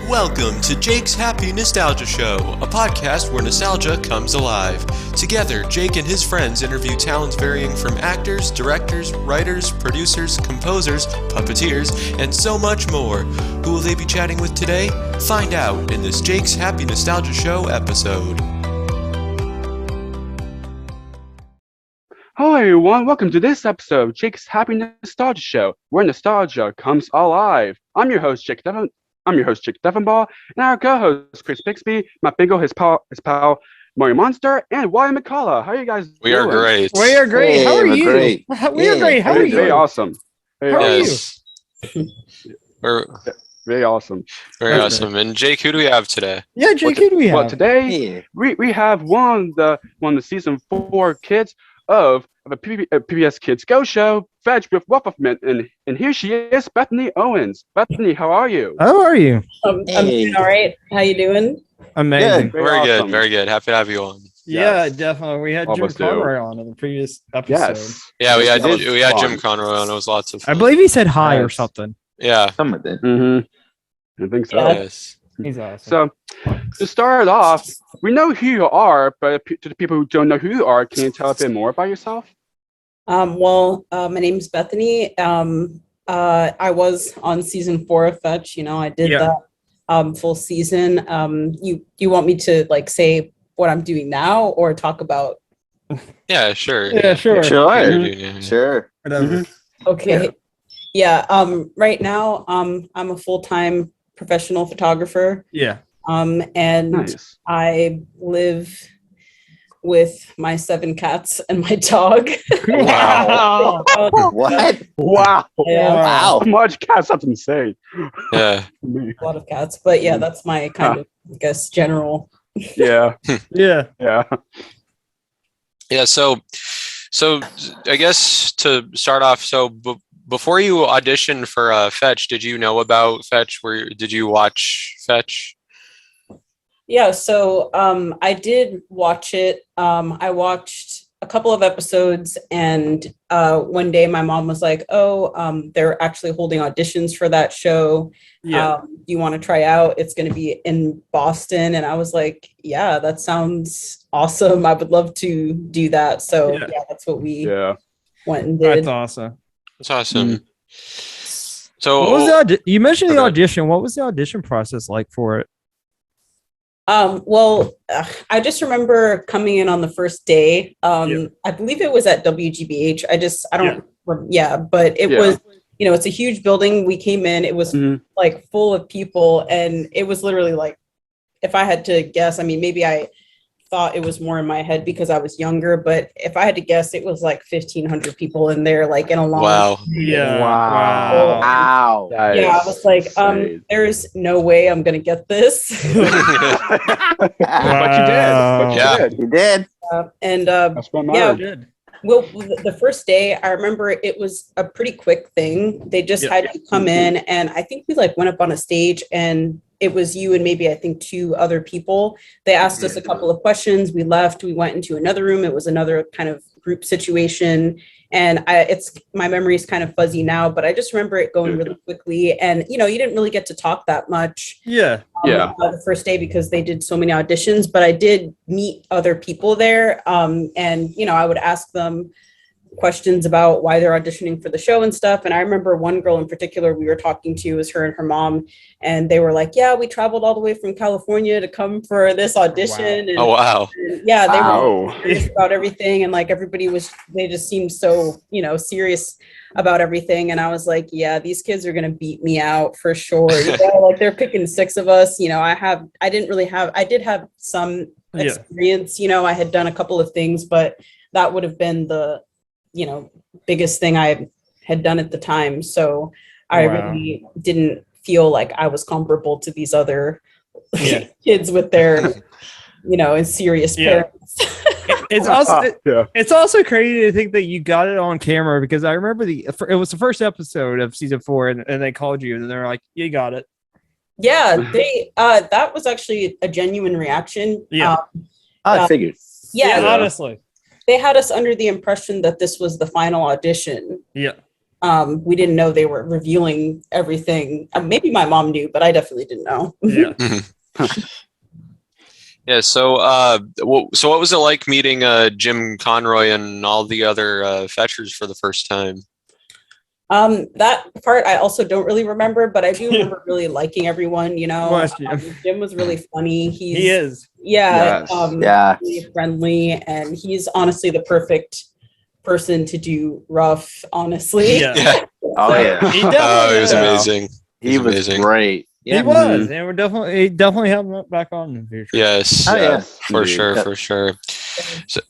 Welcome to Jake's Happy Nostalgia Show, a podcast where nostalgia comes alive. Together, Jake and his friends interview talents varying from actors, directors, writers, producers, composers, puppeteers, and so much more. Who will they be chatting with today? Find out in this Jake's Happy Nostalgia Show episode. Hello everyone, welcome to this episode of Jake's Happy Nostalgia Show, where nostalgia comes alive. I'm your host, Jake Deffinbaugh, and our co-host, Chris Bixby, Matt Bingel, his pal, Mario Monster, and Wyatt and McCullough. How are you guys doing? We are great. We are great. How are you? Great. We are great. How are you? Very awesome. How are you? We're very awesome. Very awesome. And Jake, who do we have today? Yeah, Jake, who do we have? Well, today we have one of the season 4 kids of a PBS Kids GO show, Fetch with Ruff Ruffman, and here she is, Bethany Owens. Bethany, how are you? How are you? I'm doing all right. How you doing? Amazing. Very good. Very good. Happy to have you on. Yeah, definitely. We had Jim Conroy on in the previous episode. Yes. Yeah, we had Jim Conroy on. It was lots of fun. I believe he said hi or something. Yeah. Some of it. Mm-hmm. I think so. Yes. He's awesome. So, to start off, we know who you are, but to the people who don't know who you are, can you tell a bit more about yourself? My name's Bethany. I was on season 4 of Fetch. I did that full season. You want me to say what I'm doing now or talk about? Yeah, sure. Yeah, sure. Sure. Whatever. Okay. Yeah. Right now, I'm a full-time professional photographer. Yeah. And Nice. I live with my 7 cats and my dog. Wow. What? Wow. Yeah. Wow. So much cats, that's insane. Yeah. A lot of cats, but yeah, that's my kind of, I guess, general. Yeah. Yeah. Yeah. Yeah. So I guess to start off, before you auditioned for Fetch, did you know about Fetch? Did you watch Fetch? Yeah, so I did watch it. I watched a couple of episodes, and one day my mom was like, they're actually holding auditions for that show. Yeah. You want to try out? It's going to be in Boston. And I was like, yeah, that sounds awesome. I would love to do that. So yeah, that's what we went and did. That's awesome. That's awesome. So what was you mentioned the audition. What was the audition process like for it? I just remember coming in on the first day. I believe it was at WGBH. I don't remember. But it was, it's a huge building. We came in, it was full of people, and it was literally if I had to guess, maybe I thought it was more in my head because I was younger, but if I had to guess, it was 1,500 people in there, in a long. Wow. Yeah. Wow. Yeah, I was like, there's no way I'm gonna get this. But you did. You did. That's what mattered. Well, the first day, I remember it was a pretty quick thing. They just had you come in, and I think we went up on a stage, and it was you and maybe I think 2 other people. They asked us a couple of questions. We left. We went into another room. It was another kind of group situation, and my memory is kind of fuzzy now, but I just remember it going really quickly. And you didn't really get to talk that much. The first day because they did so many auditions, but I did meet other people there, and I would ask them questions about why they're auditioning for the show and stuff. And I remember one girl in particular we were talking to, was her and her mom, and they were like, yeah, we traveled all the way from California to come for this audition. Wow. And, and they were serious about everything, and everybody they just seemed so serious about everything. And I was like, yeah, these kids are gonna beat me out for sure. They're picking 6 of us. I did have some experience. I had done a couple of things, but that would have been the biggest thing I had done at the time. So I really didn't feel like I was comparable to these other kids with their, serious parents. It's also crazy to think that you got it on camera, because I remember it was the first episode of season 4, and they called you and they're like, you got it. Yeah, they that was actually a genuine reaction. I figured. Yeah, honestly. They had us under the impression that this was the final audition. Yeah. we didn't know they were revealing everything. Maybe my mom knew, but I definitely didn't know. Yeah. Yeah. So, so what was it like meeting Jim Conroy and all the other fetchers for the first time? That part I also don't really remember, but I do remember really liking everyone. Jim was really funny. He is. Yeah. Yes. Really friendly, and he's honestly the perfect person to do Ruff. Honestly. Yeah. Oh yeah. He He was amazing. He was amazing. great. He was, and he definitely have him back on in the future. Yes. Oh, yeah. For sure.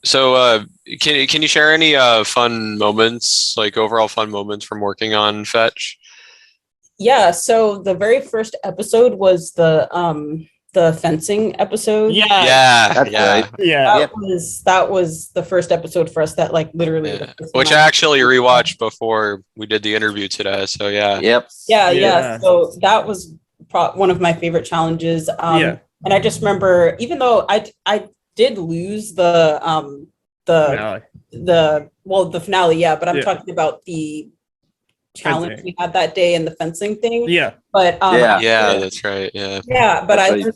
So, can you share any fun moments, like overall fun moments from working on Fetch? Yeah. So the very first episode was the fencing episode. That's right. Yeah. That was the first episode for us that like literally. Yeah. Which I actually rewatched before we did the interview today. So yeah. Yep. Yeah. So that was one of my favorite challenges. And I just remember, even though I did lose the Finale. the finale, but I'm Yeah. talking about the challenge Fencing. we had that day and the fencing thing. Yeah. But Yeah, that's right. Yeah. but That's I right. learned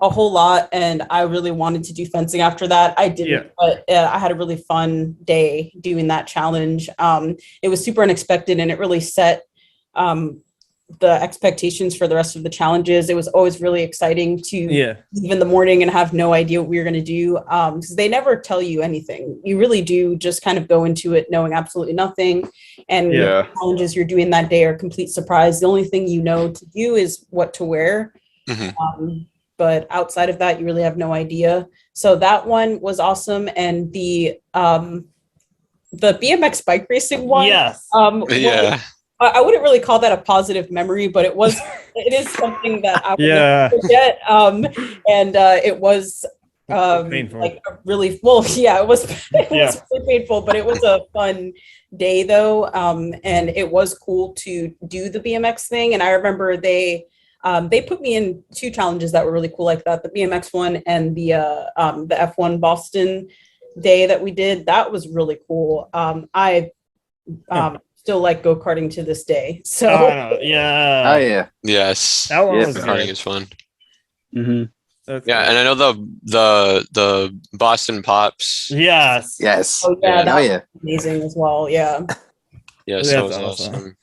a whole lot, and I really wanted to do fencing after that. I didn't, but I had a really fun day doing that challenge. It was super unexpected, and it really set the expectations for the rest of the challenges. It was always really exciting to leave in the morning and have no idea what we were going to do, because they never tell you anything. You really do just kind of go into it knowing absolutely nothing, and the challenges you're doing that day are a complete surprise. The only thing you know to do is what to wear. But outside of that, you really have no idea. So that one was awesome. And the BMX bike racing one, I wouldn't really call that a positive memory, but it is something that I would never forget. And it was painful. Like a really it was really painful, but it was a fun day though. And it was cool to do the BMX thing. And I remember they put me in two challenges that were really cool like that, the BMX one and the F1 Boston day that we did. That was really cool. I still like go-karting to this day. So Oh yeah. Yes. That one was Go-karting good. is fun. That's Yeah, good. and I know the Boston Pops. Yes. Oh yeah, that was yeah. amazing as well. Yeah. Yes, That's that was awesome. awesome.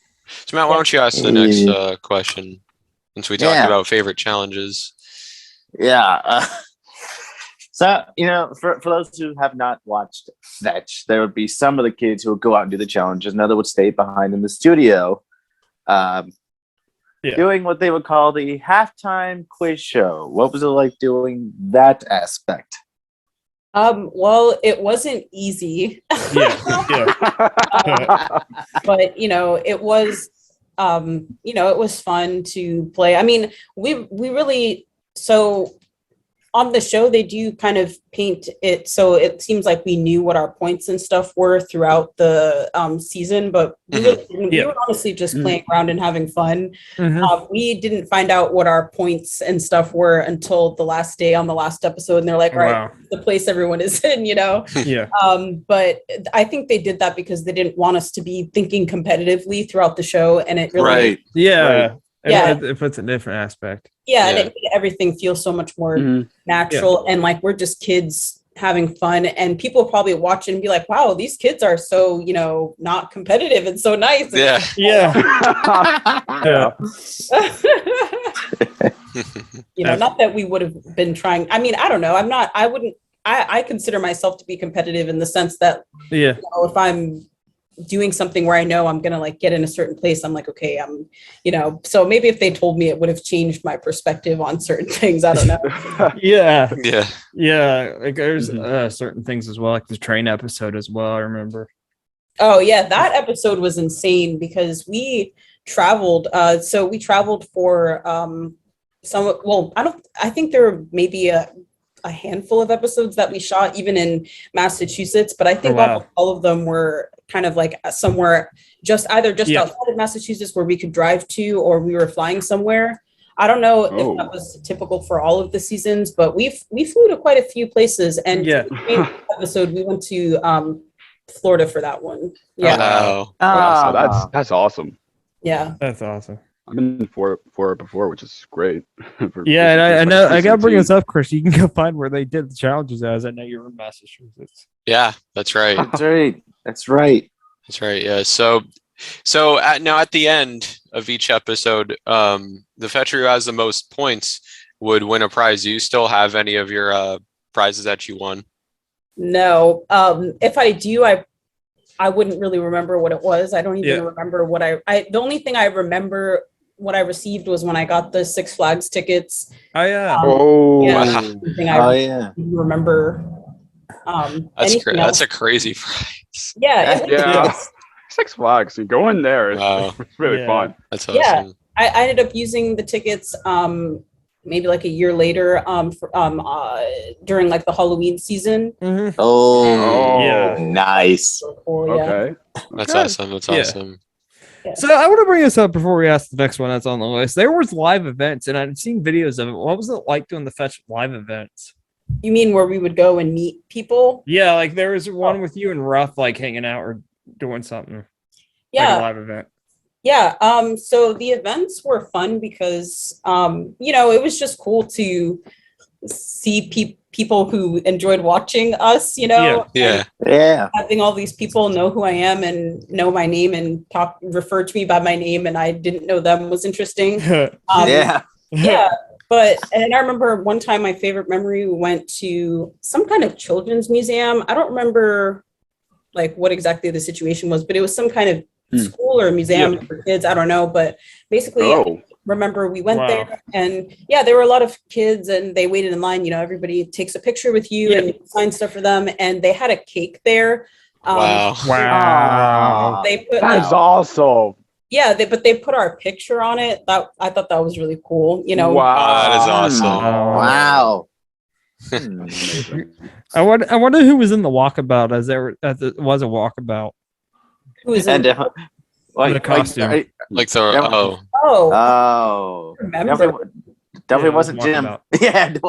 So Matt, why don't you ask the next question? Since we talked about favorite challenges. Yeah. So, for those who have not watched Fetch, there would be some of the kids who would go out and do the challenges, and others would stay behind in the studio doing what they would call the halftime quiz show. What was it like doing that aspect? Well, it wasn't easy. But it was it was fun to play. I mean, we really, so on the show, they do kind of paint it so it seems like we knew what our points and stuff were throughout the season, but we were honestly just playing around and having fun. We didn't find out what our points and stuff were until the last day on the last episode, and they're like, right, the place everyone is in, but I think they did that because they didn't want us to be thinking competitively throughout the show, and it really It puts a different aspect. and it made everything feel so much more natural, and like we're just kids having fun, and people probably watch it and be like, wow, these kids are so not competitive and so nice. Not that we would have been trying. I mean, I don't know, I consider myself to be competitive in the sense that if I'm doing something where I know I'm gonna like get in a certain place, I'm like, okay, I'm so maybe if they told me, it would have changed my perspective on certain things. I don't know. Like there's certain things as well, like the train episode as well, I remember. Oh yeah, that episode was insane because we traveled we traveled for I think there were maybe a handful of episodes that we shot even in Massachusetts, but I think all of them were kind of like somewhere just outside of Massachusetts where we could drive to, or we were flying somewhere. I don't know if that was typical for all of the seasons, but we flew to quite a few places. And for the main episode, we went to Florida for that one. Yeah. Wow. Wow, that's awesome. Yeah. That's awesome. I've been for it before, which is great. Yeah, and I know I gotta bring this up, Chris. You can go find where they did the challenges as. I know you're in Massachusetts. Yeah, that's right. That's right. Yeah. So now at the end of each episode, the fetcher who has the most points would win a prize. Do you still have any of your prizes that you won? No. If I do, I wouldn't really remember what it was. I don't even remember what I the only thing I remember what I received was when I got the Six Flags tickets. Oh yeah. Remember. That's a crazy prize. Yeah. Six Flags. You go in there. It's really fun. That's awesome. Yeah. I ended up using the tickets maybe like a year later during like the Halloween season. Mm-hmm. Oh, nice. So cool, Okay. That's awesome. That's awesome. Yeah. So I want to bring this up before we ask the next one that's on the list. There was live events, and I'd seen videos of it. What was it like doing the Fetch live events? You mean where we would go and meet people? Yeah, like there was one with you and Ruff like hanging out or doing something. Yeah. Like a live event. Yeah. So the events were fun because it was just cool to see people who enjoyed watching us, Yeah. Having all these people know who I am and know my name and refer to me by my name, and I didn't know them was interesting. Yeah. But I remember one time my favorite memory, we went to some kind of children's museum. I don't remember like what exactly the situation was, but it was some kind of school or museum for kids. I don't know, but basically I remember we went there and there were a lot of kids and they waited in line. Everybody takes a picture with you and sign stuff for them. And they had a cake there. Wow. They put That's awesome. Yeah, but they put our picture on it. I thought that was really cool. Wow, that is awesome. Wow. I wonder who was in the walkabout as there was a walkabout. Who is in the costume? Definitely wasn't Jim. No. That's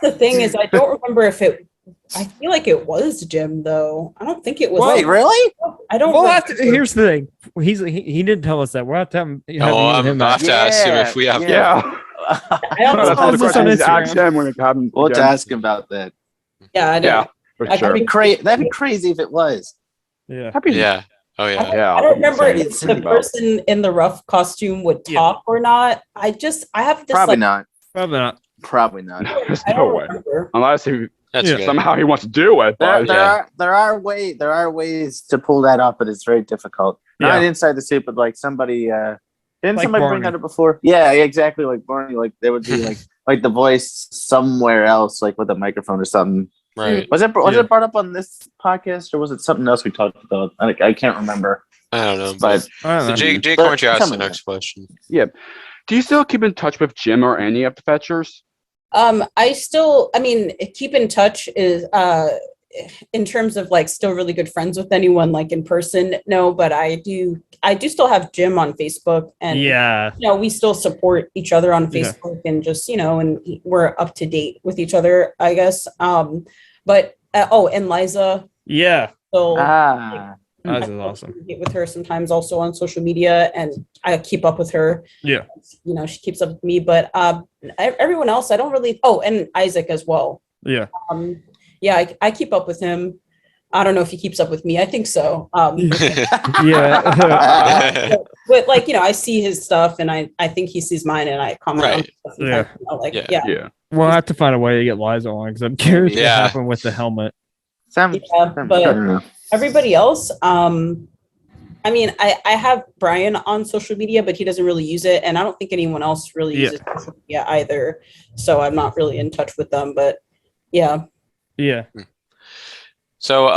the thing is I don't remember if it. I feel like it was Jim though. I don't think it was. Wait, really? I don't. Well, here's the thing. He didn't tell us that. We'll have to have him. I'll have to ask him if we have. I don't know. That's the question. Ask him when it happens. We'll ask him about that. Yeah, I know. For sure. That'd be crazy if it was. Yeah. Yeah. Oh yeah. I don't remember if the person in the Ruff costume would talk or not. I have this. Probably not. Probably not. There's no way. Unless somehow he wants to do it. There are ways to pull that off, but it's very difficult. Not inside the suit, but like somebody didn't somebody bring that up before? Yeah, exactly. Like Barney, like there would be like the voice somewhere else, like with a microphone or something. Right. Was it brought up on this podcast, or was it something else we talked about? I can't remember. I don't know. But so Jake, why don't you ask the next question? Yeah. Do you still keep in touch with Jim or any of the fetchers? Keep in touch is in terms of like still really good friends with anyone like in person. No, but I do still have Jim on Facebook, and we still support each other on Facebook and just and we're up to date with each other, I guess. And Liza. Yeah. So Liza's awesome. I get with her sometimes also on social media, and I keep up with her. Yeah. She keeps up with me, but everyone else I don't really. Oh, and Isaac as well. Yeah. I keep up with him. I don't know if he keeps up with me. I think so. Yeah. But I see his stuff, and I think he sees mine, and I comment on stuff. Yeah. We'll have to find a way to get Liza on because I'm curious what happened with the helmet. But everybody else, I have Brian on social media, but he doesn't really use it, and I don't think anyone else really uses social media either. So I'm not really in touch with them, but yeah. Yeah. So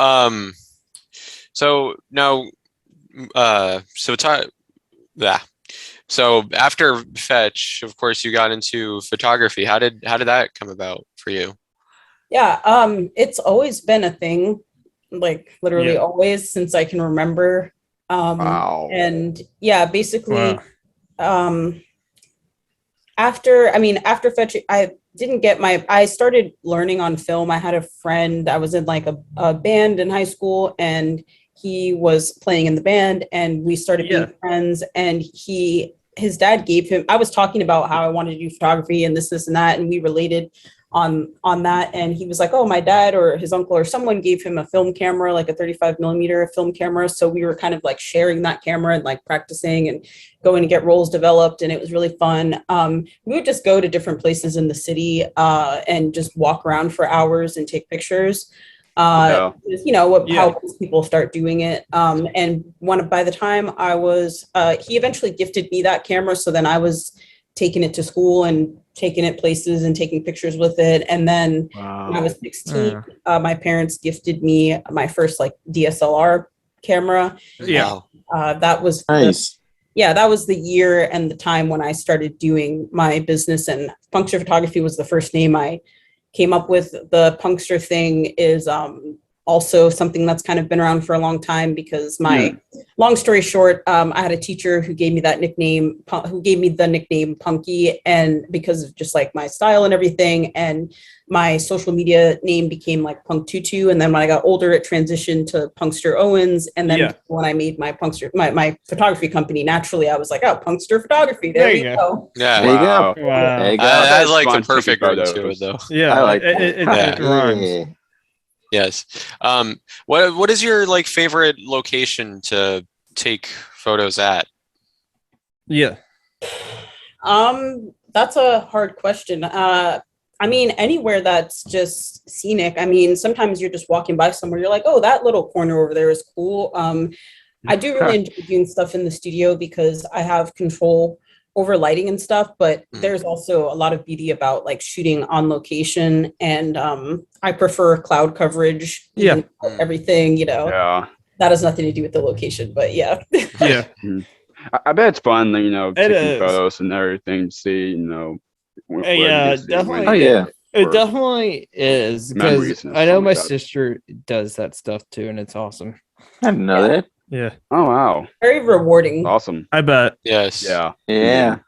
now so after Fetch, of course, you got into photography. How did that come about for you? Yeah, it's always been a thing, like literally always since I can remember. Wow. And basically, after Fetch, didn't get I started learning on film. I had a friend, I was in like a band in high school, and he was playing in the band, and we started being friends, and his dad gave him, I was talking about how I wanted to do photography and this and that, and we related on that, and he was like, oh, my dad or his uncle or someone gave him a film camera, like a 35 millimeter film camera, so we were kind of like sharing that camera and like practicing and going to get rolls developed, and it was really fun. We would just go to different places in the city and just walk around for hours and take pictures. How most people start doing it. And by the time I was, he eventually gifted me that camera, so then I was taking it to school and taking it places and taking pictures with it. And then when I was 16, my parents gifted me my first like DSLR camera. That was nice. That was the year and the time when I started doing my business, and Punkster Photography was the first name I came up with. The Punkster thing is also something that's kind of been around for a long time, because long story short, I had a teacher who gave me the nickname Punky, and because of just like my style and everything, and my social media name became like Punk Tutu. And then when I got older, it transitioned to Punkster Owens. And then when I made my my photography company, naturally I was like, oh, Punkster Photography. There you go. Yeah. There you go. Wow. There you go. That's like the perfect word to it, though. Yeah. I like it rhymes. Yes. What is your like favorite location to take photos at? Yeah. That's a hard question. I mean, anywhere that's just scenic. I mean, sometimes you're just walking by somewhere, you're like, oh, that little corner over there is cool. I do really enjoy doing stuff in the studio because I have control over lighting and stuff, but there's also a lot of beauty about like shooting on location, and I prefer cloud coverage. Everything, that has nothing to do with the location, but yeah. I bet it's fun, taking photos and everything to see, definitely. It definitely is, because I know my sister does that stuff too, and it's awesome. I didn't know that. Yeah. Oh wow. Very rewarding. Awesome. I bet. Yes. Yeah. Yeah.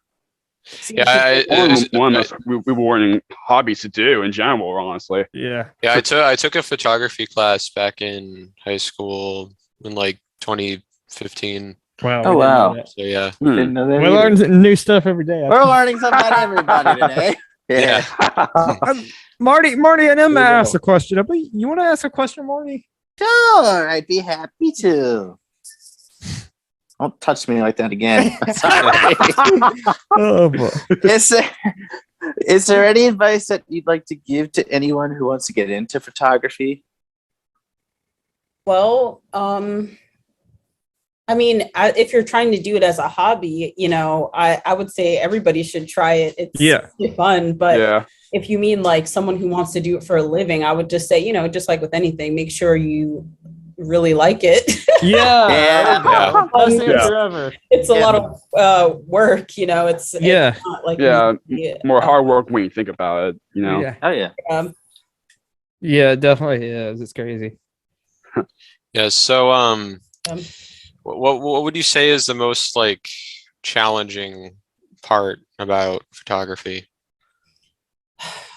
One of the rewarding hobbies to do in general, honestly. Yeah. Yeah. I took a photography class back in high school in like 2015. Wow. Oh wow. So yeah. Didn't know that. We learn new stuff every day. We're learning something about everybody today. Yeah. Marty, I know Matt asked a question. But you want to ask a question, Marty? Sure, I'd be happy to. Don't touch me like that again. Sorry. Oh boy. Is there any advice that you'd like to give to anyone who wants to get into photography? Well, I mean, if you're trying to do it as a hobby, I would say everybody should try it. It's fun, but if you mean like someone who wants to do it for a living, I would just say, just like with anything, make sure you really like it. Forever. It's a lot of work, it's not like more hard work when you think about it, Oh yeah. Yeah, it definitely is. It's crazy. Yeah. So what would you say is the most like challenging part about photography?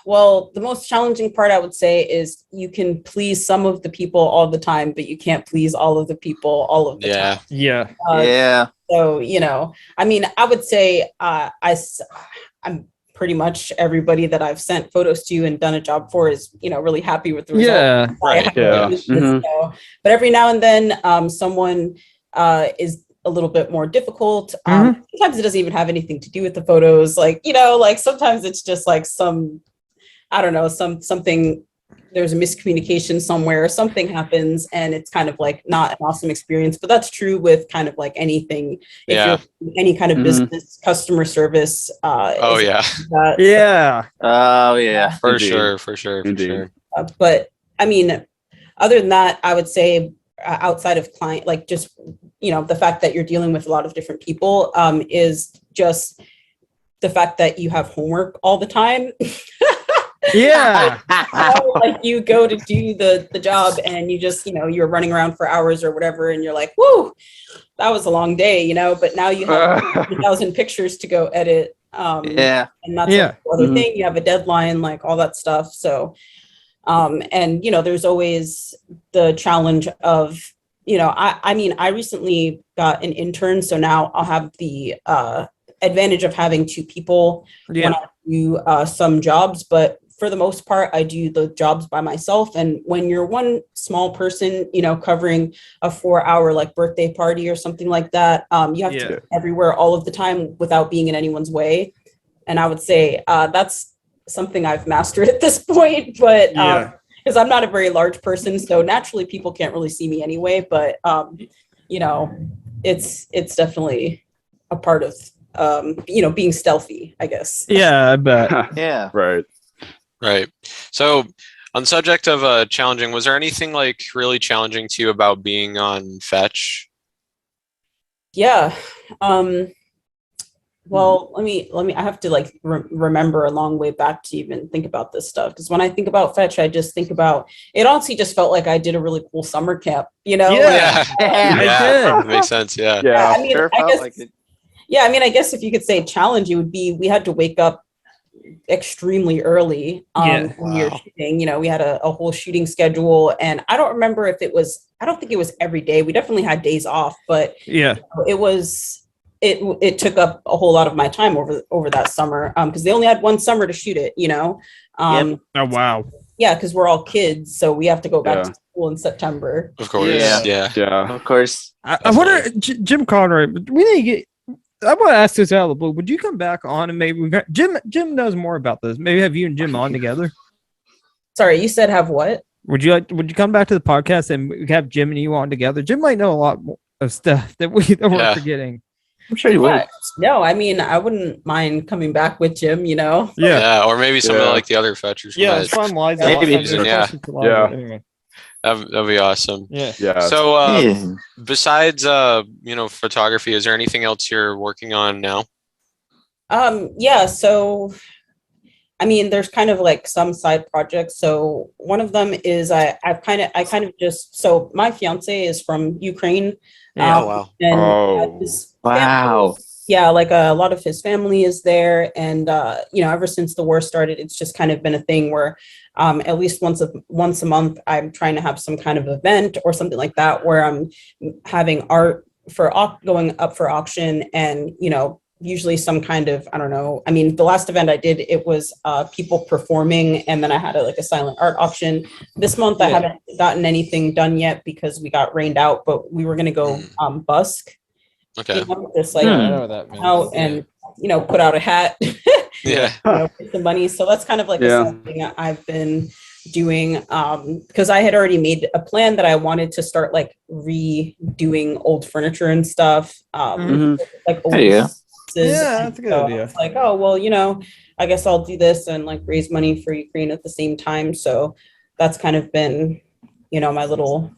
Well, the most challenging part, I would say, is you can please some of the people all the time, but you can't please all of the people all of the time. Yeah. So, I mean, I would say I'm pretty much everybody that I've sent photos to and done a job for is, really happy with the result. Yeah. Right. But every now and then someone is a little bit more difficult. Sometimes it doesn't even have anything to do with the photos. Like, like sometimes it's just like something, there's a miscommunication somewhere, or something happens and it's kind of like not an awesome experience. But that's true with kind of like anything. If you're any kind of business, customer service. Oh yeah. For sure. But I mean, other than that, I would say outside of client, like just, the fact that you're dealing with a lot of different people is just the fact that you have homework all the time. Like you go to do the job and you just, you're running around for hours or whatever. And you're like, whoo, that was a long day, but now you have 1,000 pictures to go edit. And that's like the other thing. You have a deadline, like all that stuff. So, and there's always the challenge of, I mean, I recently got an intern, so now I'll have the advantage of having two people when I do some jobs, but for the most part, I do the jobs by myself. And when you're one small person, covering a 4-hour like birthday party or something like that, you have to be everywhere all of the time without being in anyone's way. And I would say that's something I've mastered at this point, but because I'm not a very large person, so naturally people can't really see me anyway. But it's definitely a part of being stealthy, I guess. Yeah, I bet. Yeah. Right. So on the subject of challenging, was there anything like really challenging to you about being on Fetch? Yeah. Well, let me, I have to like remember a long way back to even think about this stuff. Because when I think about Fetch, I just think about, it honestly just felt like I did a really cool summer camp, Yeah. It makes sense. Yeah. I mean, I guess if you could say challenge, it would be, we had to wake up extremely early when we were shooting. We had a whole shooting schedule, and I don't remember if it was, I don't think it was every day. We definitely had days off, but it took up a whole lot of my time over that summer because they only had one summer to shoot it. Oh wow. Yeah, because we're all kids, so we have to go back to school in September. Of course. Yeah. Of course. I wonder, Jim Conroy, we need to get. I want to ask this out of the blue. Would you come back on and maybe Jim knows more about this? Maybe have you and Jim on together. Sorry, you said have what? Would you come back to the podcast and we have Jim and you on together? Jim might know a lot more of stuff that we're forgetting. I'm sure you would. No, I mean, I wouldn't mind coming back with Jim, Yeah, or maybe some of like the other fetchers. Yeah, it's fun. Anyway. That'd be awesome. Yeah. So, besides photography, is there anything else you're working on now? So I mean, there's kind of like some side projects. So one of them is I kind of just, so my fiance is from Ukraine. Wow. And like a lot of his family is there. And, ever since the war started, it's just kind of been a thing where at least once a month, I'm trying to have some kind of event or something like that, where I'm having art going up for auction and, usually some kind of, I don't know. I mean, the last event I did, it was people performing, and then I had a silent art auction. This month, I haven't gotten anything done yet because we got rained out, but we were going to go busk. Okay. Just I know what that means. Out and, put out a hat. Get some money. So that's kind of like something I've been doing because I had already made a plan that I wanted to start like redoing old furniture and stuff. Like old that's a good idea. It's like, oh well, I guess I'll do this and like raise money for Ukraine at the same time. So that's kind of been, my little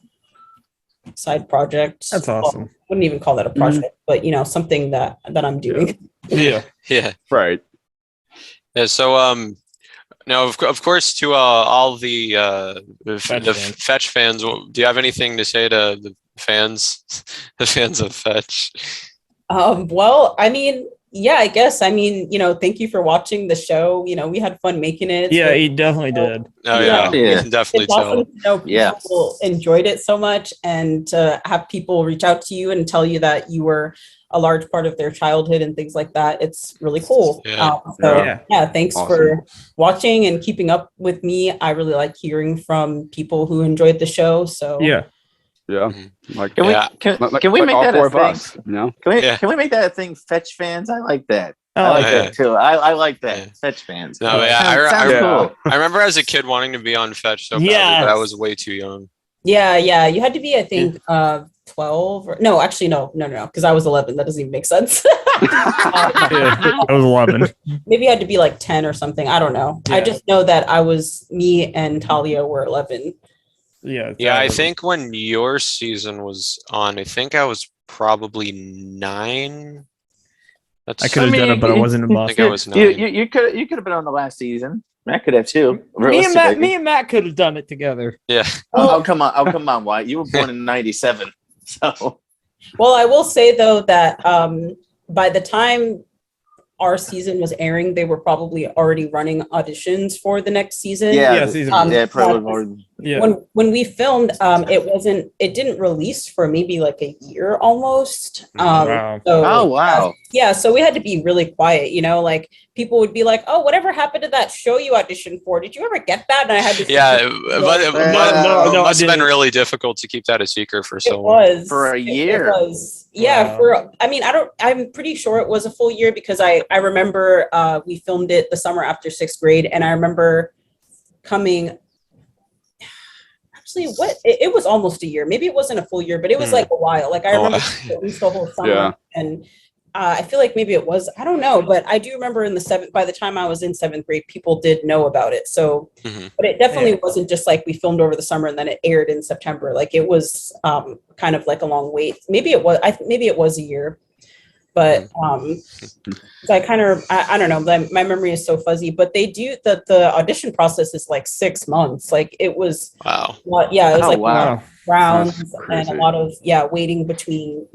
side project. That's awesome. I wouldn't even call that a project, but something that I'm doing. Yeah. Right. Yeah. So now of course to all the Fetch fans, do you have anything to say to the fans of Fetch? Well, I mean, I guess. I mean, thank you for watching the show. We had fun making it. Yeah, he definitely did. Oh yeah. You can definitely tell. Awesome people enjoyed it so much, and to have people reach out to you and tell you that you were a large part of their childhood and things like that. It's really cool. Thanks for watching and keeping up with me. I really like hearing from people who enjoyed the show. So Like, can we make that a thing? Can we make that a thing? Fetch fans, I like that. I like that too. I like that. Fetch fans. No, cool. I remember as a kid wanting to be on Fetch so badly, but I was way too young. Yeah. You had to be, I think, 12 or no, actually, no, because I was 11. That doesn't even make sense. I was 11. Maybe I had to be like 10 or something. I don't know. I just know that me and Talia were 11. Yeah. I think when your season was on, I think I was probably 9. I could have done it, but I wasn't in Boston. I think I was 9. You could have been on the last season. Matt could have too. Me and Matt could have done it together. Yeah. Oh come on, Wyatt. You were born in '97, so. Well, I will say though that by the time our season was airing, they were probably already running auditions for the next season. Probably. When we filmed, it didn't release for maybe like a year almost. Wow. So we had to be really quiet, like people would be like, oh, whatever happened to that show you auditioned for? Did you ever get that? And I had to it must have been really difficult to keep that a secret for so long. For a year. It was. Yeah, I'm pretty sure it was a full year because I remember we filmed it the summer after 6th grade, and I remember coming. Actually, it was almost a year. Maybe it wasn't a full year, but it was like a while. Like I remember at least the whole summer, and I feel like maybe it was. I don't know, but I do remember by the time I was in 7th grade, people did know about it. So, but it definitely wasn't just like we filmed over the summer and then it aired in September. Like it was kind of like a long wait. Maybe it was a year, but I don't know. My memory is so fuzzy. But they do the audition process is like 6 months. Like it was. Wow. Yeah, it was rounds and a lot of waiting between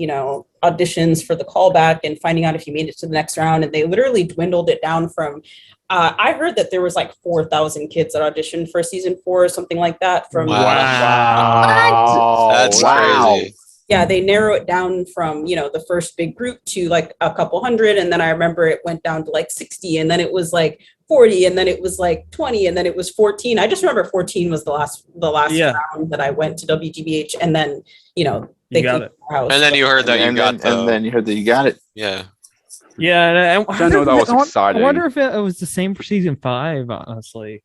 auditions for the callback and finding out if you made it to the next round, and they literally dwindled it down from I heard that there was like 4,000 kids that auditioned for season 4 or something like that from wow. That's crazy. Yeah, they narrow it down from the first big group to like a couple hundred, and then I remember it went down to like 60, and then it was like 40, and then it was like 20, and then it was 14. I just remember 14 was the last round that I went to WGBH, and then they got it. House. And then you heard that and then you heard that you got it. Yeah. Yeah, I know that was exciting. I wonder if it was the same for season 5. Honestly,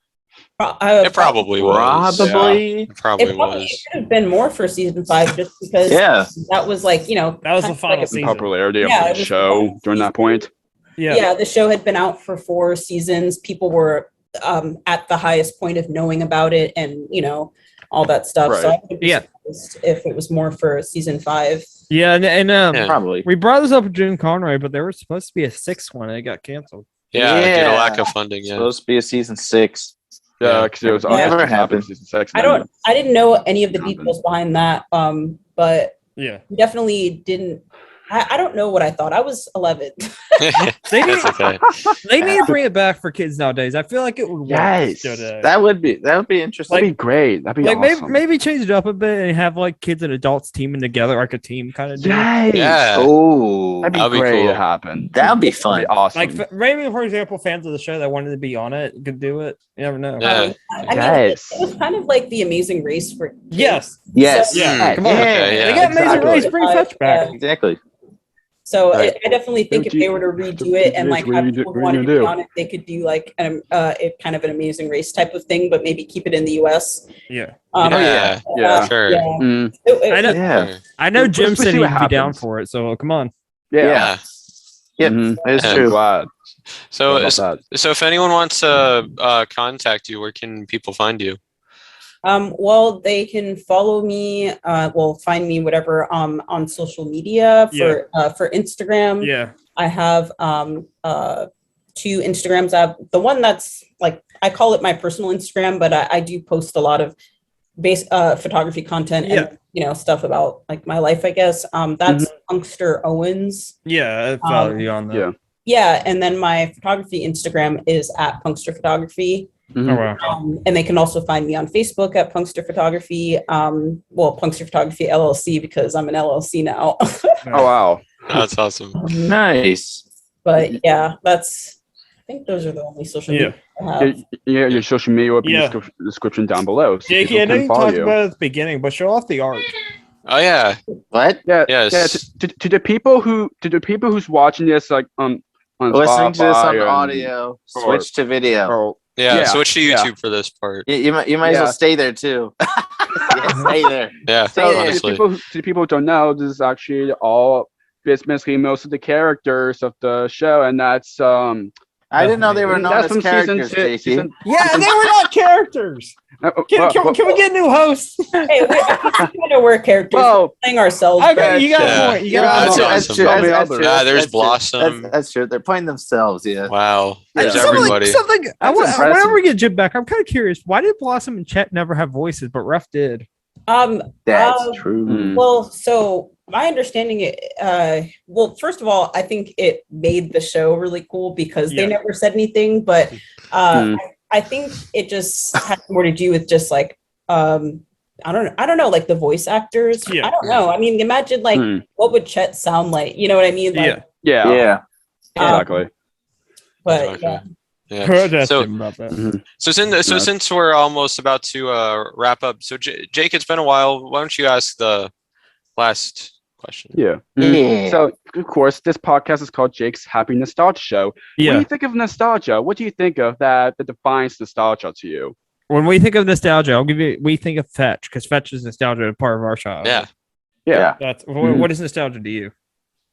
it probably was. Probably. It probably was. It could have been more for season 5 just because that was like that was the final season. Popularity of the show during that point. Yeah, the show had been out for 4 seasons. People were at the highest point of knowing about it, and all that stuff. Right. So I would be surprised if it was more for season 5. Yeah, and probably. We brought this up with June Conroy, but there was supposed to be a 6th one, and it got canceled. Yeah, due to lack of funding. Yeah, supposed to be a season 6. Yeah, because it was never happened. Season 6. I didn't know any of the details behind that. But definitely didn't. I don't know what I thought. I was 11. They need to bring it back for kids nowadays. I feel like it would work. Yes, that would be interesting. That'd be great. That'd be awesome. Maybe change it up a bit and have like kids and adults teaming together like a team kind of deal. Yes. Yeah. Oh, that'd be great to happen. That'd be fun. That'd be awesome. Like maybe, for example, fans of the show that wanted to be on it could do it. You never know. Yeah. I mean, it was kind of like The Amazing Race for kids. Yes. So, Come on. They got Amazing Race. Bring Fetch back. Exactly. So I definitely think if they were to redo it and like have people who wanted to be on it, they could do like kind of an Amazing Race type of thing, but maybe keep it in the US. Yeah. Sure. I know Jim said he'd be down for it, so come on. Yeah. It's true. Glad. So if anyone wants to contact you, where can people find you? Well, they can follow me, find me whatever on social media for Instagram. Yeah. I have 2 Instagrams. I have the one that's like, I call it my personal Instagram, but I do post a lot of photography content and stuff about like my life, I guess. That's Punkster Owens. Yeah, I follow you on that. Yeah, and then my photography Instagram is at Punkster Photography. Oh, wow. And they can also find me on Facebook at Punkster Photography. Punkster Photography LLC, because I'm an LLC now. Oh, wow. That's awesome. Nice. But yeah, I think those are the only social media I have. Your social media will be in the description down below. So Jakey, I know you talked about it at the beginning, but show off the art. Oh yeah. What? Yeah. Yes. Yeah. To the people who's watching this like on listening Spotify to this on audio, switch to video. Switch to YouTube for this part. You might as well stay there too. Stay there. Yeah. Honestly. To the people who don't know, this is actually basically most of the characters of the show, and that's I didn't know they were known as characters, JC. Yeah, they were not characters. Can we get new hosts? Hey, we're characters. We're playing ourselves. Okay, you got a point. You got That's awesome. There's Blossom. That's true. They're playing themselves. Yeah. Wow. There's everybody. Whenever we get Jim back, I'm kind of curious. Why did Blossom and Chet never have voices, but Ruff did? That's true. Well, so my understanding, well, first of all, I think it made the show really cool because they never said anything, but I think it just had more to do with just like, I don't know, like the voice actors. I don't know. I mean, imagine like what would Chet sound like? You know what I mean? Like, yeah. Exactly. But yeah. So since we're almost about to wrap up, so Jake, it's been a while. Why don't you ask the last question? Yeah. So of course, this podcast is called Jake's Happy Nostalgia Show. When you think of nostalgia, what do you think of that defines nostalgia to you? When we think of nostalgia, we think of Fetch, because Fetch is nostalgia, a part of our childhood. Yeah. That's what is nostalgia to you?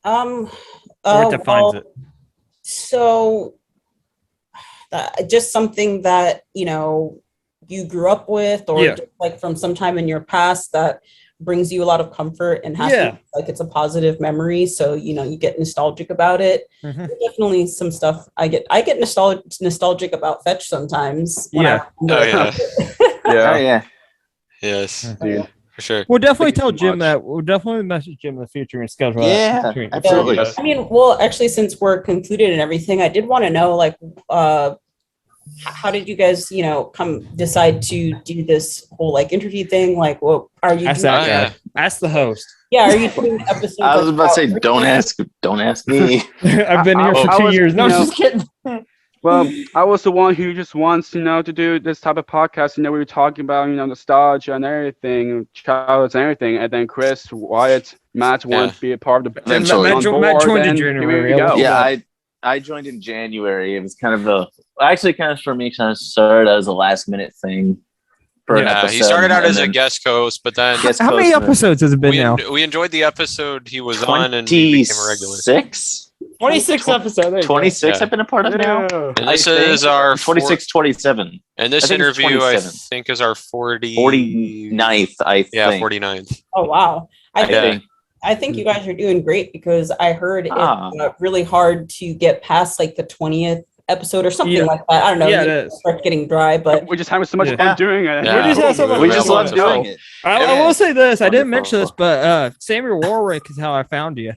What defines it? So just something that you grew up with, or just like from some time in your past that brings you a lot of comfort and happiness, like it's a positive memory. So you get nostalgic about it. Definitely some stuff I get nostalgic about Fetch sometimes. Yes, Dude. for sure. We'll definitely tell Jim that. We'll definitely message Jim in the future and schedule that. Absolutely. I mean, well, actually, since we're concluded and everything, I did want to know, like, how did you guys, decide to do this whole like interview thing? Like, what are you? Ask the host. Yeah, are you doing episodes? I was about to say, don't ask me. I've been here for 2 years. No, just kidding. Well, I was the one who just wants, to do this type of podcast. We were talking about, nostalgia and everything, childhoods and everything. And then Chris, Wyatt, Matt wanted to be a part of the Matt joined in January. Yeah, I joined in January. It was kind of for me, kind of started as a last minute thing. For an episode, he started out as a guest host, but then how many episodes has it been now? We enjoyed the episode he was on, and he became a regular. 26 episodes. 26 I've been a part of now. And this is our 26, 27. And this interview, I think, is our 49th, I think. Yeah, 49th. Oh, wow. I think you guys are doing great, because I heard it's really hard to get past like the 20th episode or something like that. I don't know. Yeah, it is. Start getting dry, but we're just having so much fun doing it. We just love doing it. I will say this. I didn't mention this, but Samuel Warwick is how I found you.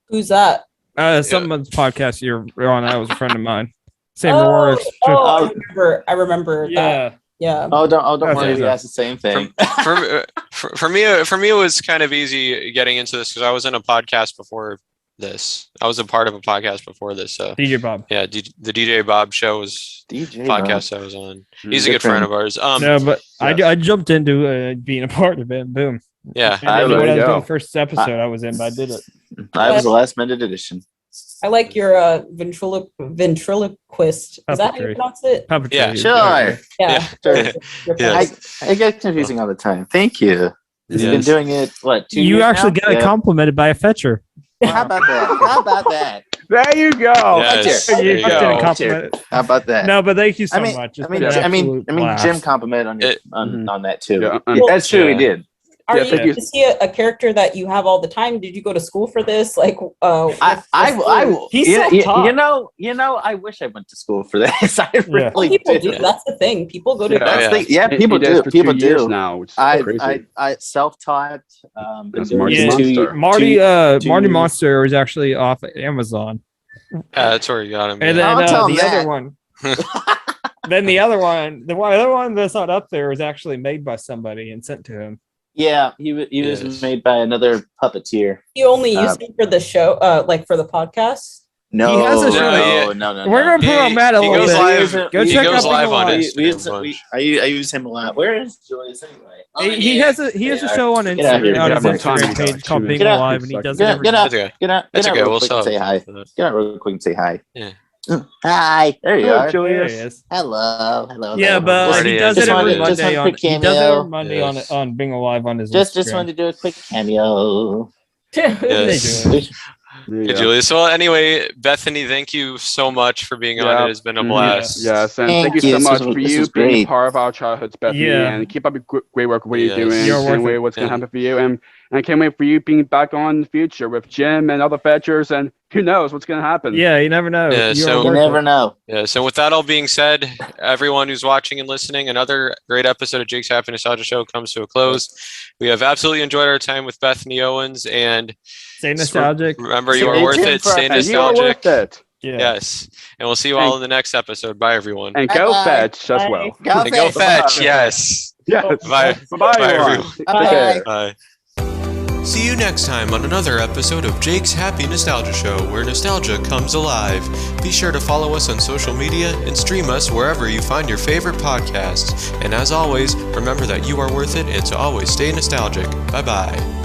Who's that? Someone's podcast you're on. That was a friend of mine. Samuel Warwick. I remember that. Yeah. Oh, don't worry. That's the same thing. For me, it was kind of easy getting into this because I was in a podcast before this. I was a part of a podcast before this. So DJ Bob. Yeah, the DJ Bob show was podcast I was on. He's a good friend of ours. No, but I jumped into being a part of it. Boom. Yeah. I was doing the first episode I was in, but I did it. I was the last minute edition. I like your ventriloquist. Is that how you pronounce it? Yeah, sure. Yeah. I get confusing all the time. Thank you. You've been doing it, 2 years You actually now? got complimented by a fetcher. How about that? There you go. Yes. There you go. How about that? No, but thank you so much. I mean, Jim complimented on that too. Yeah. That's true. He did. Is he a character that you have all the time? Did you go to school for this? Like, he's self-taught. I wish I went to school for this. I really people do. That's the thing. People go to. People do. People do now. I self-taught. Marty Monster is actually off Amazon. That's where you got him. And then the other one. Then the other one that's not up there is actually made by somebody and sent to him. Yeah, he was made by another puppeteer. You only use him for the show, like for the podcast? No, he has a show. No. We're gonna put on Matt a little bit. Go check out live on it. I use him a lot. Where is Julius anyway? He has a show on Instagram, on his Instagram page called Bingel Live, and he does it every day. Get out real quick and say hi. Get out real quick and say hi. Yeah. Hi, there you are. Julius. There he is. Hello. Yeah, but he does it every Monday on. He does it every Monday on Bingel Live on his Instagram. Just wanted to do a quick cameo. Yes. Hey, Julius. Well, anyway, Bethany, thank you so much for being on. It has been a blast. Yes, and thank you so much for you being part of our childhoods, Bethany, and keep up your great work. What you're doing, can't wait what's going to happen for you, and I can't wait for you being back on in the future with Jim and other fetchers, and who knows what's going to happen. Yeah, you never know. Yeah, you never know. Yeah, so with that all being said, everyone who's watching and listening, another great episode of Jake's Happy Nostalgia Show comes to a close. We have absolutely enjoyed our time with Bethany Owens, and stay nostalgic. Remember, you are worth it. Stay nostalgic. You are worth it. Yeah. Yes. And we'll see you all in the next episode. Bye, everyone. And go fetch as well. Go fetch. Yes. Yes. Bye. Bye, everyone. Bye. Bye. See you next time on another episode of Jake's Happy Nostalgia Show, where nostalgia comes alive. Be sure to follow us on social media and stream us wherever you find your favorite podcasts. And as always, remember that you are worth it and to always stay nostalgic. Bye-bye.